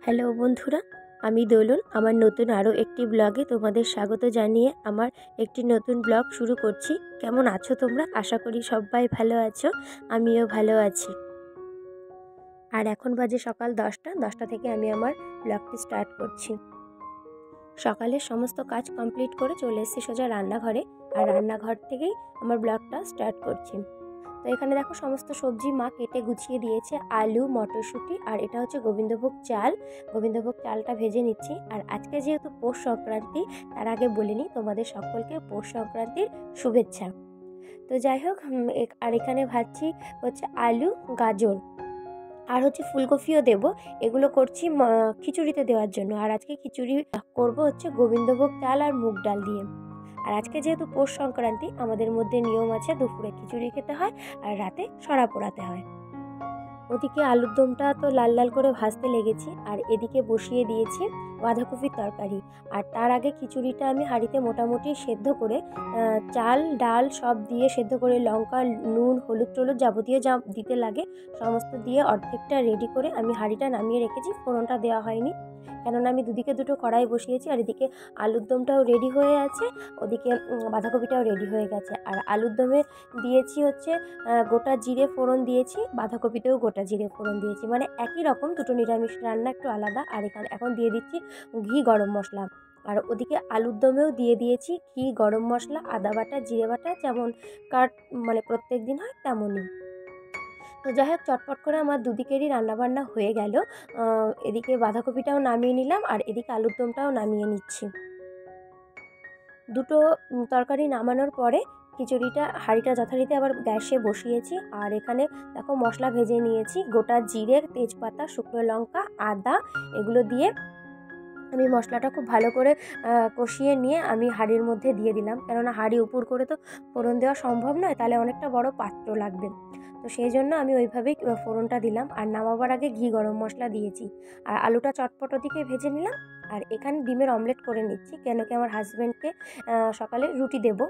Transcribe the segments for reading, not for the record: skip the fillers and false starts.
Hello বন্ধুরা, আমি দোলন। আমার নতুন আরও একটি ব্লগে তোমাদের স্বাগত জানিয়ে আমার একটি নতুন ব্লগ শুরু করছি। কেমন আছো তোমরা? আশা করি সবাই ভালো আছো, আমিও ভালো আছি। আর এখন বাজে সকাল 10টা থেকে আমি আমার ব্লগটি স্টার্ট করছি। সকালের সমস্ত কাজ কমপ্লিট করে চলে এসেছি সোজা রান্নাঘরে, আর রান্নাঘর থেকেই আমার ব্লগটা স্টার্ট করছি। তো এখানে দেখো সমস্ত সবজি মা কেটে গুছিয়ে দিয়েছে, আলু, মটরশুঁটি, আর এটা হচ্ছে গোবিন্দভোগ চাল। গোবিন্দভোগ চালটা ভেজে নিচ্ছি। আর আজকে যেহেতু পৌষ সংক্রান্তি, তার আগে বলিনি তোমাদের সকলকে পৌষ সংক্রান্তির শুভেচ্ছা। তো যাই হোক, আর এখানে ভাজছি হচ্ছে আলু, গাজর, আর হচ্ছে ফুলকপিও দেব। এগুলো করছি খিচুড়িতে দেওয়ার জন্য। আর আজকে খিচুড়ি করব হচ্ছে গোবিন্দভোগ চাল আর মুগ ডাল দিয়ে। আর আজকে যেহেতু পৌষ সংক্রান্তি, আমাদের মধ্যে নিয়ম আছে দুপুরে খিচুড়ি খেতে হয় আর রাতে সরা পোড়াতে হয়। ওদিকে আলুর দমটা তো লাল লাল করে ভাজতে লেগেছি, আর এদিকে বসিয়ে দিয়েছি বাঁধাকপির তরকারি। আর তার আগে খিচুড়িটা আমি হাঁড়িতে মোটামুটি সেদ্ধ করে চাল ডাল সব দিয়ে সেদ্ধ করে, লঙ্কা, নুন, হলুদ টলুদ যাবতীয় যা দিতে লাগে সমস্ত দিয়ে অর্ধেকটা রেডি করে আমি হাঁড়িটা নামিয়ে রেখেছি। ফোড়নটা দেওয়া হয়নি, কেননা আমি দুদিকে দুটো কড়াই বসিয়েছি। আর এদিকে আলুর দমটাও রেডি হয়ে আছে, ওদিকে বাঁধাকপিটাও রেডি হয়ে গেছে। আর আলুর দমে দিয়েছি হচ্ছে গোটা জিরে ফোড়ন দিয়েছি, বাঁধাকপিতেও গোটা জিরে ফোড়ন দিয়েছি, মানে একই রকম, দুটো নিরামিষ রান্না একটু আলাদা। আর এখানে এখন দিয়ে দিচ্ছি ঘি, গরম মশলা। আর ওদিকে আলুর দমেও দিয়ে দিয়েছি ঘি, গরম মশলা, আদা বাটা, জিরে বাটা, যেমন কাট মানে প্রত্যেক দিন হয় তেমনই। তো যাই হোক, চটপট করে আমার দুদিকেরই রান্নাবান্না হয়ে গেল। এদিকে বাঁধাকপিটাও নামিয়ে নিলাম, আর এদিকে আলুর দমটাও নামিয়ে নিচ্ছি। দুটো তরকারি নামানোর পরে খিচুড়িটা হাঁড়িটা যথারীতি আবার গ্যাসে বসিয়েছি। আর এখানে দেখো মশলা ভেজে নিয়েছি, গোটা জিরে, তেজপাতা, শুকনো লঙ্কা, আদা, এগুলো দিয়ে আমি মশলাটা খুব ভালো করে কষিয়ে নিয়ে আমি হাঁড়ির মধ্যে দিয়ে দিলাম, কেননা হাঁড়ি উপর করে তো ফোড়ন দেওয়া সম্ভব নয়, তাহলে অনেকটা বড় পাত্র লাগবে। তো সেই জন্য আমি ওইভাবেই ফোড়নটা দিলাম। আর নামাবার আগে ঘি, গরম মশলা দিয়েছি। আর আলুটা চটপট ওদিকে ভেজে নিলাম। আর এখানে ডিমের অমলেট করে নিচ্ছি, কেন কি আমার হাজব্যান্ডকে সকালে রুটি দেবো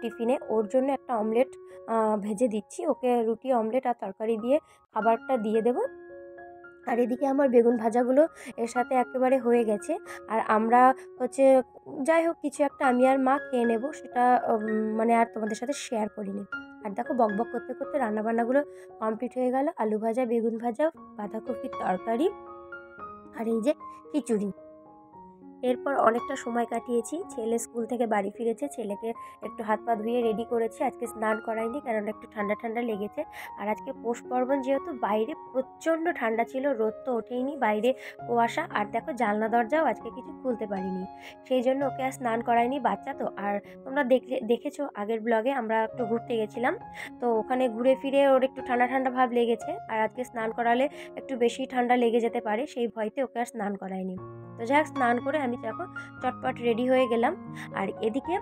টিফিনে, ওর জন্য একটা অমলেট ভেজে দিচ্ছি। ওকে রুটি, অমলেট আর তরকারি দিয়ে খাবারটা দিয়ে দেবো। আর এদিকে আমার বেগুন ভাজাগুলো এর সাথে একেবারে হয়ে গেছে। আর আমরা হচ্ছে যাই হোক কিছু একটা আমি আর মা খেয়ে নেব, সেটা মানে আর তোমাদের সাথে শেয়ার করিনি। আর দেখো বকবক করতে করতে রান্নাবান্নাগুলো কমপ্লিট হয়ে গেল। আলু ভাজা, বেগুন ভাজা, বাঁধাকপির তরকারি, আর এই যে খিচুড়ি। এরপর অনেকটা সময় কাটিয়েছি। ছেলে স্কুল থেকে বাড়ি ফিরেছে, ছেলেকে একটু হাত পা ধুয়ে রেডি করেছি। আজকে স্নান করাইনি, কারণ একটু ঠান্ডা ঠান্ডা লেগেছে। আর আজকে পৌষ পার্বণ যেহেতু, বাইরে প্রচণ্ড ঠান্ডা ছিল, রোদ তো ওঠেইনি, বাইরে কুয়াশা। আর দেখো জানলা দরজাও আজকে কিছু খুলতে পারিনি, সেই জন্য ওকে আর স্নান করাইনি। বাচ্চা তো। আর তোমরা দেখেছো আগের ব্লগে আমরা একটু ঘুরতে গেছিলাম, তো ওখানে ঘুরে ফিরে ওর একটু ঠান্ডা ঠান্ডা ভাব লেগেছে। আর আজকে স্নান করালে একটু বেশি ঠান্ডা লেগে যেতে পারে, সেই ভয়তে ওকে আর স্নান করাইনি। তো যাই হোক, স্নান করে আমি দেখো চটপট রেডি হয়ে গেলাম। আর এদিকে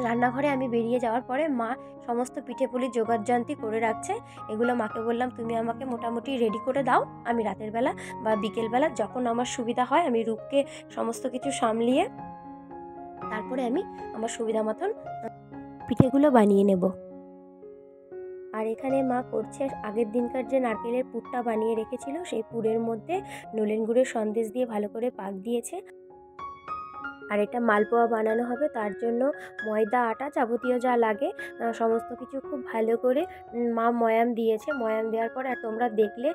রান্নাঘরে আমি বেরিয়ে যাওয়ার পরে মা সমস্ত পিঠেপুলি জোগাড়যন্ত্রী করে রাখছে। এগুলো মাকে বললাম তুমি আমাকে মোটামুটি রেডি করে দাও, আমি রাতের বেলা বা বিকেলবেলা যখন আমার সুবিধা হয় আমি রূপকে সমস্ত কিছু সামলিয়ে তারপরে আমি আমার সুবিধা মতন পিঠেগুলো বানিয়ে নেব। আর এখানে মা করছে আগের দিনকার যে নারকেলের পুরটা বানিয়ে রেখেছিল, সেই পুরের মধ্যে নলেন গুড়ের সন্দেশ দিয়ে ভালো করে পাক দিয়েছে। আর এটা মালপোয়া বানানো হবে, তার জন্য ময়দা, আটা, যাবতীয় যা লাগে সমস্ত কিছু খুব ভালো করে মা ময়াম দিয়েছে। ময়াম দেওয়ার পর আর তোমরা দেখলে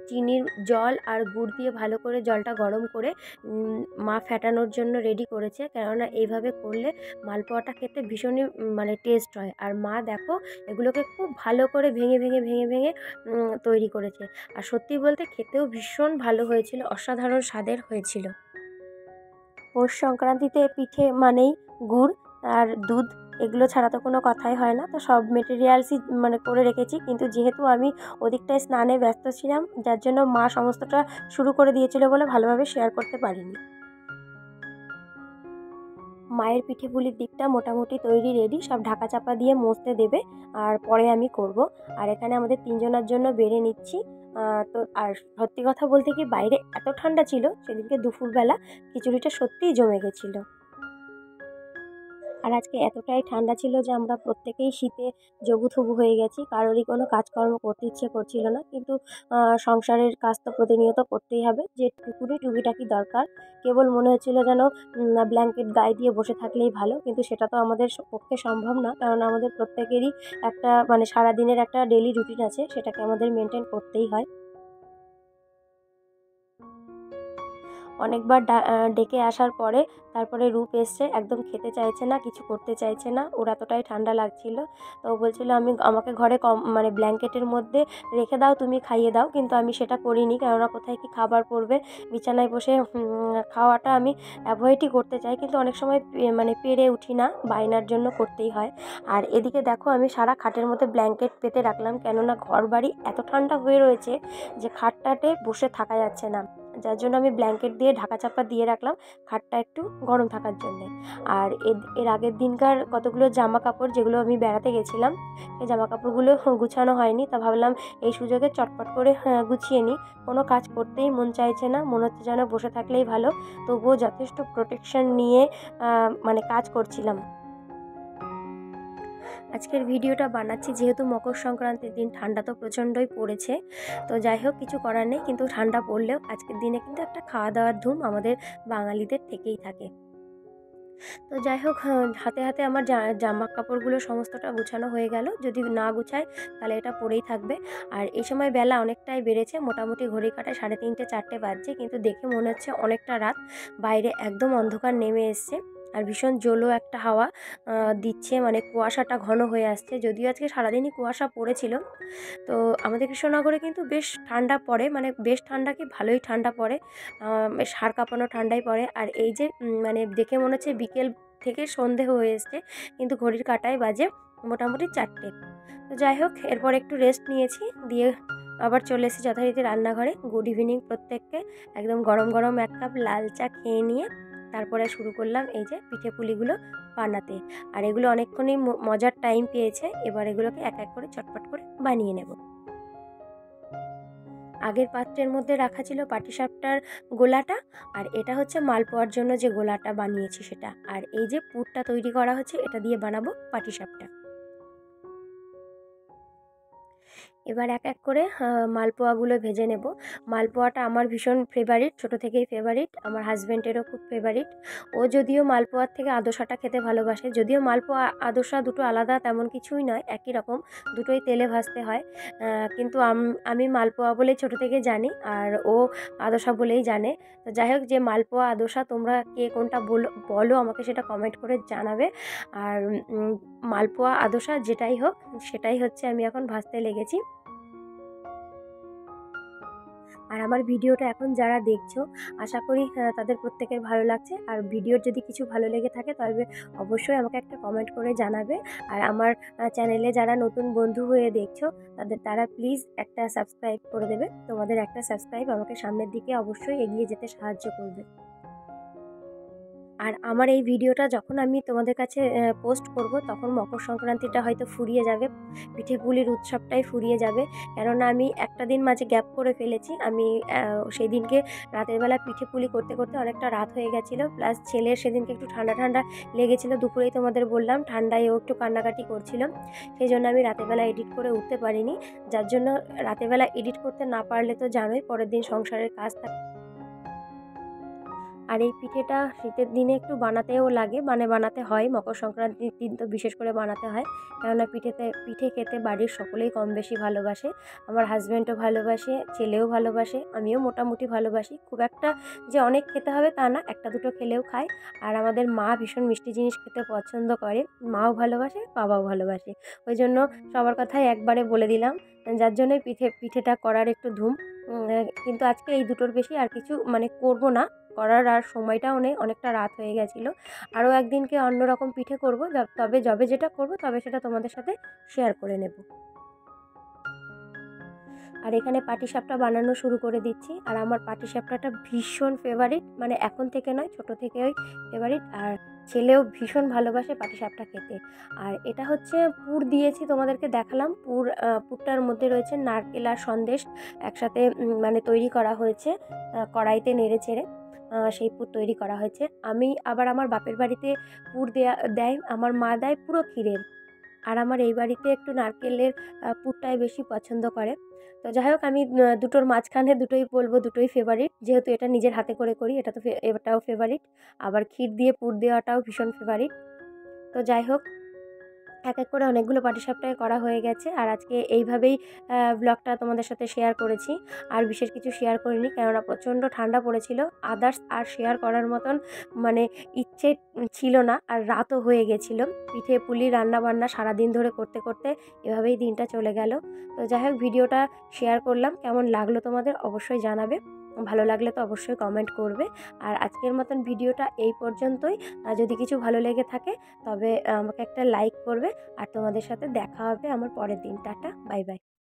চিনির জল আর গুড় দিয়ে ভালো করে জলটা গরম করে মা ফ্যাটানোর জন্য রেডি করেছে, কেননা এইভাবে করলে মালপোয়াটা খেতে ভীষণই মানে টেস্ট হয়। আর মা দেখো এগুলোকে খুব ভালো করে ভেঙে ভেঙে ভেঙে ভেঙে তৈরি করেছে। আর সত্যি বলতে খেতেও ভীষণ ভালো হয়েছিল, অসাধারণ স্বাদের হয়েছিল। পৌষ সংক্রান্তিতে পিঠে মানেই গুড় আর দুধ, এগুলো ছাড়া তো কোনো কথাই হয় না। তো সব মেটেরিয়ালসই মানে করে রেখেছি, কিন্তু যেহেতু আমি ওদিকটায় স্নানে ব্যস্ত ছিলাম, যার জন্য মা সমস্তটা শুরু করে দিয়েছিল বলে ভালোভাবে শেয়ার করতে পারিনি। মায়ের পিঠেপুলির দিকটা মোটামুটি তৈরি রেডি, সব ঢাকা চাপা দিয়ে মুছতে দেবে, আর পরে আমি করব। আর এখানে আমাদের তিনজনের জন্য বেড়ে নিচ্ছি। তো আর সত্যি কথা বলতে কি, বাইরে এত ঠান্ডা ছিল সেদিনকে দুপুরবেলা, খিচুড়িটা সত্যিই জমে গেছিলো। আর আজকে এতটাই ঠান্ডা ছিল যে আমরা প্রত্যেকেই শীতে জবুথবু হয়ে গেছি, কারোরই কোনো কাজকর্ম করতে ইচ্ছে করছিল না। কিন্তু সংসারের কাজ তো প্রতিনিয়ত করতেই হবে, যেটুকুনি টুকিটাকি দরকার। কেবল মনে হচ্ছিল যেন ব্ল্যাঙ্কেট গায়ে দিয়ে বসে থাকলেই ভালো, কিন্তু সেটা তো আমাদের পক্ষে সম্ভব না, কারণ আমাদের প্রত্যেকেরই একটা মানে সারাদিনের একটা ডেলি রুটিন আছে, সেটাকে আমাদের মেনটেন করতেই হয়। অনেকবার ডেকে আসার পরে তারপরে রূপ এসছে, একদম খেতে চাইছে না, কিছু করতে চাইছে না, ওর এতটাই ঠান্ডা লাগছিল। তো ও বলছিল আমাকে ঘরে মানে ব্ল্যাঙ্কেটের মধ্যে রেখে দাও, তুমি খাইয়ে দাও, কিন্তু আমি সেটা করিনি, কেননা কোথায় কি খাবার পড়বে, বিছানায় বসে খাওয়াটা আমি অ্যাভয়েডই করতে চাই, কিন্তু অনেক সময় মানে পেরে উঠি না, বায়নার জন্য করতেই হয়। আর এদিকে দেখো আমি সারা খাটের মধ্যে ব্ল্যাঙ্কেট পেতে রাখলাম, কেননা ঘর বাড়ি এত ঠান্ডা হয়ে রয়েছে যে খাটটাতে বসে থাকা যাচ্ছে না, যার জন্য আমি ব্ল্যাঙ্কেট দিয়ে ঢাকা চাপা দিয়ে রাখলাম খাটটা একটু গরম থাকার জন্যে। আর এর আগের দিনকার কতগুলো জামা কাপড় যেগুলো আমি বেড়াতে গেছিলাম, সেই জামা কাপড়গুলো গুছানো হয়নি, তা ভাবলাম এই সুযোগে চটপট করে গুছিয়ে নিই। কোনো কাজ করতেই মন চাইছে না, মনে হচ্ছে যেন বসে থাকলেই ভালো, তবুও যথেষ্ট প্রোটেকশন নিয়ে মানে কাজ করছিলাম। আজকের ভিডিওটা বানাচ্ছি যেহেতু মকর সংক্রান্তির দিন, ঠান্ডা তো প্রচণ্ডই পড়েছে। তো যাই হোক, কিছু করার নেই, কিন্তু ঠান্ডা পড়লেও আজকের দিনে কিন্তু একটা খাওয়া দাওয়ার ধুম আমাদের বাঙালিদের থেকেই থাকে। তো যাই হোক, হাতে হাতে আমার জামা কাপড়গুলো সমস্তটা গুছানো হয়ে গেল। যদি না গুছাই তাহলে এটা পড়েই থাকবে। আর এই সময় বেলা অনেকটাই বেড়েছে, মোটামুটি ঘড়ির কাঁটায় 3:30 4টে বাজছে, কিন্তু দেখে মনে হচ্ছে অনেকটা রাত। বাইরে একদম অন্ধকার নেমে এসছে, আর ভীষণ জোলো একটা হাওয়া দিচ্ছে, মানে কুয়াশাটা ঘন হয়ে আসছে। যদিও আজকে সারাদিনই কুয়াশা পড়েছিল। তো আমাদের কৃষ্ণনগরে কিন্তু বেশ ঠান্ডা পড়ে, মানে বেশ ঠান্ডা কি ভালোই ঠান্ডা পড়ে, বেশ হাড় কাঁপানো ঠান্ডাই পড়ে। আর এই যে মানে দেখে মনে হচ্ছে বিকেল থেকে সন্ধে হয়ে এসছে, কিন্তু ঘড়ির কাঁটায় বাজে মোটামুটি 4টে। তো যাই হোক, এরপর একটু রেস্ট নিয়েছি, দিয়ে আবার চলে এসেছি যথারীতি রান্নাঘরে। গুড ইভিনিং প্রত্যেককে। একদম গরম গরম 1 কাপ লাল চা খেয়ে নিয়ে তারপরে শুরু করলাম এই যে পিঠে পুলিগুলো বানাতে। আর এগুলো অনেকক্ষণই মজার টাইম পেয়েছে, এবার এগুলোকে এক এক করে চটপট করে বানিয়ে নেব। আগের পাত্রের মধ্যে রাখা ছিল পাটিসাপটার গোলাটা, আর এটা হচ্ছে মালপোয়ার জন্য যে গোলাটা বানিয়েছি সেটা। আর এই যে পুরটা তৈরি করা হচ্ছে, এটা দিয়ে বানাবো পাটিসাপটা। এবার এক এক করে মালপোয়াগুলো ভেজে নেব। মালপোয়াটা আমার ভীষণ ফেভারিট, ছোটো থেকেই ফেভারিট, আমার হাজব্যান্ডেরও খুব ফেভারিট। ও যদিও মালপোয়ার থেকে আদোসাটা খেতে ভালোবাসে, যদিও মালপোয়া আদোসা দুটো আলাদা তেমন কিছুই নয়, একই রকম, দুটোই তেলে ভাজতে হয়। কিন্তু আমি মালপোয়া বলেই ছোটো থেকে জানি, আর ও আদোসা বলেই জানে। তো যাই হোক, যে মালপোয়া আদোসা তোমরা কে কোনটা বলো আমাকে সেটা কমেন্ট করে জানাবে। আর মালপোয়া আদোসা যেটাই হোক, সেটাই হচ্ছে আমি এখন ভাজতে লেগেছি। আর আমার ভিডিওটা এখন যারা দেখছো, আশা করি তাদের প্রত্যেকের ভালো লাগছে। আর ভিডিওর যদি কিছু ভালো লেগে থাকে তবে অবশ্যই আমাকে একটা কমেন্ট করে জানাবে। আর আমার চ্যানেলে যারা নতুন বন্ধু হয়ে দেখছো, তারা প্লিজ একটা সাবস্ক্রাইব করে দেবে। তোমাদের একটা সাবস্ক্রাইব আমাকে সামনের দিকে অবশ্যই এগিয়ে যেতে সাহায্য করবে। আর আমার এই ভিডিওটা যখন আমি তোমাদের কাছে পোস্ট করব, তখন মকর সংক্রান্তিটা হয়তো ফুরিয়ে যাবে, পিঠে পুলির উৎসবটাই ফুরিয়ে যাবে। কেননা আমি একটা দিন মাঝে গ্যাপ করে ফেলেছি। আমি সেই দিনকে রাতের বেলা পিঠে পুলি করতে করতে অনেকটা রাত হয়ে গেছিলো, প্লাস ছেলের সেদিনকে একটু ঠান্ডা ঠান্ডা লেগেছিলো, দুপুরেই তোমাদের বললাম, ঠান্ডায় ও একটু কান্নাকাটি করছিল, সেই জন্য আমি রাতেরবেলা এডিট করে উঠতে পারিনি। যার জন্য রাতেরবেলা এডিট করতে না পারলে তো জানোই পরের দিন সংসারের কাজ থাকে। আর এই পিঠেটা শীতের দিনে একটু বানাতেও লাগে, মানে বানাতে হয়, মকর সংক্রান্তির দিন তো বিশেষ করে বানাতে হয়, কেননা পিঠে খেতে বাড়ির সকলেই কম বেশি ভালোবাসে। আমার হাজব্যান্ডও ভালোবাসে, ছেলেও ভালোবাসে, আমিও মোটামুটি ভালোবাসি। খুব একটা যে অনেক খেতে হবে তা না, একটা দুটো খেলেও খায়। আর আমাদের মা ভীষণ মিষ্টি জিনিস খেতে পছন্দ করে, মাও ভালোবাসে, বাবাও ভালোবাসে, ওই জন্য সবার কথাই একবারে বলে দিলাম, যার জন্যই পিঠেটা করার একটু ধুম। কিন্তু আজকে এই দুটোর বেশি আর কিছু মানে করব না, করার আর সময়টাও নেই, অনেকটা রাত হয়ে গেছিলো। আরও একদিনকে অন্যরকম পিঠে করব, তবে যবে যেটা করব তবে সেটা তোমাদের সাথে শেয়ার করে নেব। আর এখানে পাটিসাপটা বানানো শুরু করে দিচ্ছি। আর আমার পাটিসাপটাটা ভীষণ ফেভারিট, মানে এখন থেকে নয়, ছোটো থেকেই ফেভারিট। আর ছেলেও ভীষণ ভালোবাসে পাটিসাপটা খেতে। আর এটা হচ্ছে পুর দিয়েছি, তোমাদেরকে দেখালাম। পুরটার মধ্যে রয়েছে নারকেল আর সন্দেশ একসাথে মানে তৈরি করা হয়েছে কড়াইতে নেড়ে চেড়ে। সেই পুর তৈরি করা হয়েছে। আমি আবার আমার বাপের বাড়িতে পুর দেয় আমার মা দেয় পুরো ক্ষীরের। আর আমার এই বাড়িতে একটু নারকেলের পুরটাই বেশি পছন্দ করে। তো যাই হোক, আমি দুটোর মাঝখানে দুটোই বলব, দুটোই ফেভারিট। যেহেতু এটা নিজের হাতে করে করি, এটা তো এটাও ফেভারিট। আবার ক্ষীর দিয়ে পুর দেওয়াটাও ভীষণ ফেভারিট। তো যাই হোক, এক এক করে অনেকগুলো পাটিসাপটাই করা হয়ে গেছে। আর আজকে এইভাবেই ব্লগটা তোমাদের সাথে শেয়ার করেছি। আর বিশেষ কিছু শেয়ার করিনি, কেননা প্রচণ্ড ঠান্ডা পড়েছিল। আদার্স আর শেয়ার করার মতন মানে ইচ্ছে ছিল না। আর রাতও হয়ে গেছিলো। পিঠে পুলি রান্নাবান্না সারাদিন ধরে করতে করতে এভাবেই দিনটা চলে গেল। তো যাই হোক, ভিডিওটা শেয়ার করলাম। কেমন লাগলো তোমাদের অবশ্যই জানাবে। ভালো লাগলে তো অবশ্যই কমেন্ট করবে। আর আজকের মতন ভিডিওটা এই পর্যন্তই। যদি কিছু ভালো লেগে থাকে তবে আমাকে একটা লাইক করবে। আর তোমাদের সাথে দেখা হবে আমার পরের দিন। Tata, bye bye.